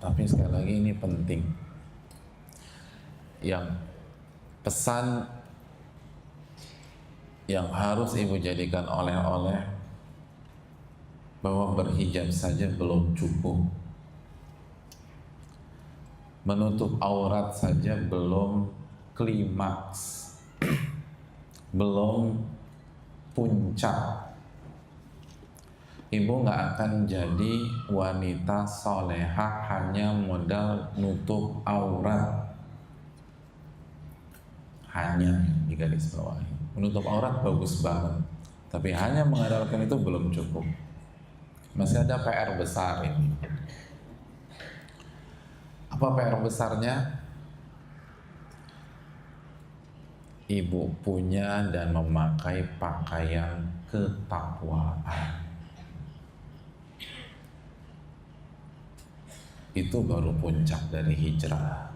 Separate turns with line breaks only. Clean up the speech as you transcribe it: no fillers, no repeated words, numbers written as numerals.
Tapi sekali lagi ini penting. Yang pesan yang harus ibu jadikan oleh-oleh, bahwa berhijab saja belum cukup, menutup aurat saja belum klimaks, belum puncak. Ibu nggak akan jadi wanita solehah hanya modal nutup aurat. Hanya di garis bawahi, menutup aurat bagus banget, tapi hanya mengandalkan itu belum cukup. Masih ada PR besar ini. Apa PR besarnya? Ibu punya dan memakai pakaian ketakwaan. Itu baru puncak dari hijrah.